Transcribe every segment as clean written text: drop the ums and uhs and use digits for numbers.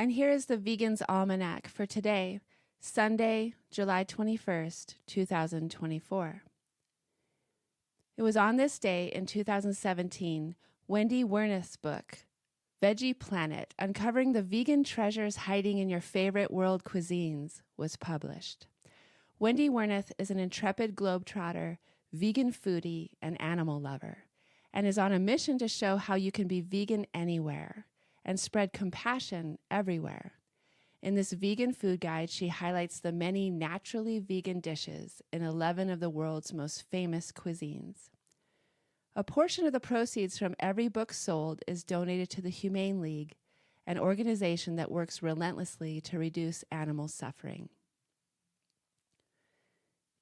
And here is the Vegan's Almanac for today, Sunday, July 21st, 2024. It was on this day in 2017, Wendy Werneth's book, Veggie Planet, Uncovering the Vegan Treasures Hiding in Your Favorite World Cuisines, was published. Wendy Werneth is an intrepid globetrotter, vegan foodie, and animal lover, and is on a mission to show how you can be vegan anywhere and spread compassion everywhere. In this vegan food guide, she highlights the many naturally vegan dishes in 11 of the world's most famous cuisines. A portion of the proceeds from every book sold is donated to the Humane League, an organization that works relentlessly to reduce animal suffering.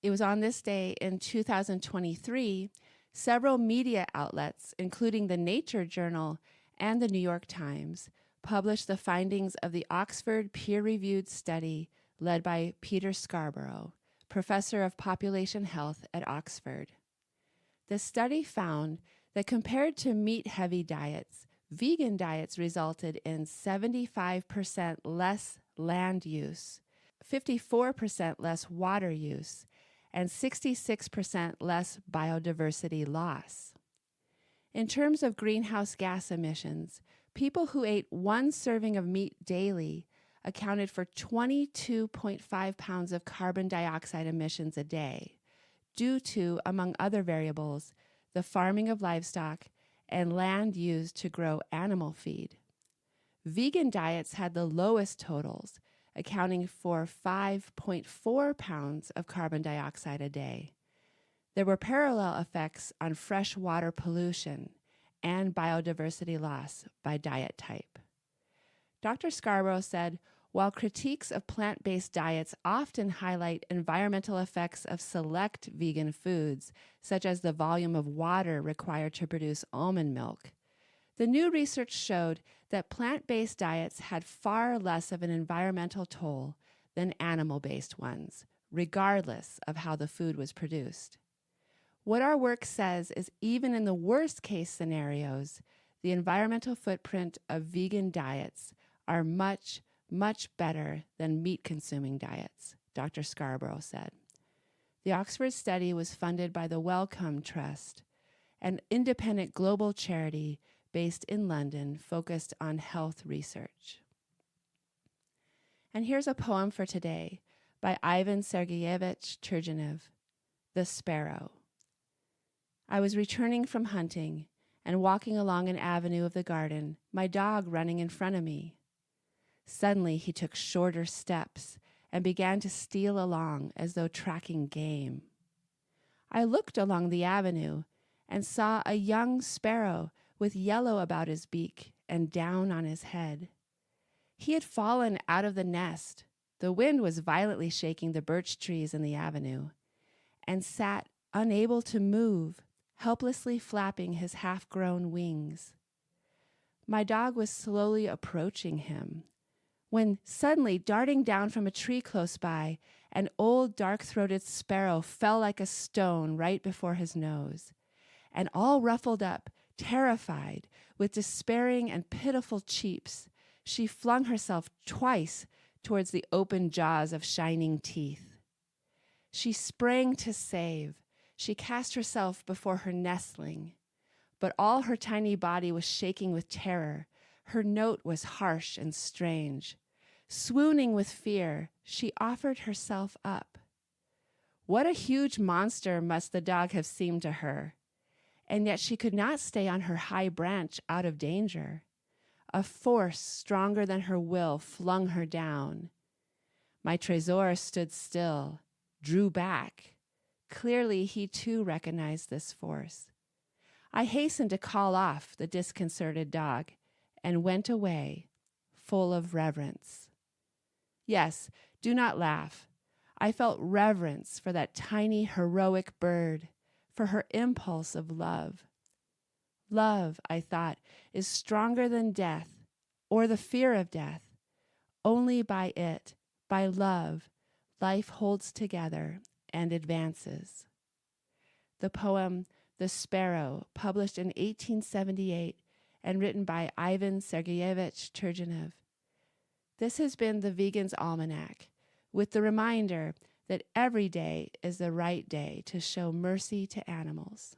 It was on this day in 2023, several media outlets, including the Nature Journal and the New York Times, published the findings of the Oxford peer-reviewed study led by Peter Scarborough, professor of population health at Oxford. The study found that compared to meat-heavy diets, vegan diets resulted in 75% less land use, 54% less water use, and 66% less biodiversity loss. In terms of greenhouse gas emissions, people who ate one serving of meat daily accounted for 22.5 pounds of carbon dioxide emissions a day, due to, among other variables, the farming of livestock and land used to grow animal feed. Vegan diets had the lowest totals, accounting for 5.4 pounds of carbon dioxide a day. There were parallel effects on freshwater pollution and biodiversity loss by diet type. Dr. Scarborough said, while critiques of plant-based diets often highlight environmental effects of select vegan foods, such as the volume of water required to produce almond milk, the new research showed that plant-based diets had far less of an environmental toll than animal-based ones, regardless of how the food was produced. What our work says is even in the worst-case scenarios, the environmental footprint of vegan diets are much, much better than meat-consuming diets, Dr. Scarborough said. The Oxford study was funded by the Wellcome Trust, an independent global charity based in London focused on health research. And here's a poem for today by Ivan Sergeyevich Turgenev, The Sparrow. I was returning from hunting and walking along an avenue of the garden, my dog running in front of me. Suddenly he took shorter steps and began to steal along as though tracking game. I looked along the avenue and saw a young sparrow with yellow about his beak and down on his head. He had fallen out of the nest. The wind was violently shaking the birch trees in the avenue, and sat unable to move, helplessly flapping his half-grown wings. My dog was slowly approaching him, when suddenly, darting down from a tree close by, an old dark-throated sparrow fell like a stone right before his nose, and all ruffled up, terrified, with despairing and pitiful cheeps, she flung herself twice towards the open jaws of shining teeth. She sprang to save. She cast herself before her nestling, but all her tiny body was shaking with terror. Her note was harsh and strange. Swooning with fear, she offered herself up. What a huge monster must the dog have seemed to her, and yet she could not stay on her high branch out of danger. A force stronger than her will flung her down. My trésor stood still, drew back. Clearly, he too recognized this force. I hastened to call off the disconcerted dog and went away, full of reverence. Yes, do not laugh. I felt reverence for that tiny, heroic bird, for her impulse of love. Love, I thought, is stronger than death, or the fear of death. Only by it, by love, life holds together and advances. The poem, The Sparrow, published in 1878 and written by Ivan Sergeyevich Turgenev, This has been the Vegan's Almanac, with the reminder that every day is the right day to show mercy to animals.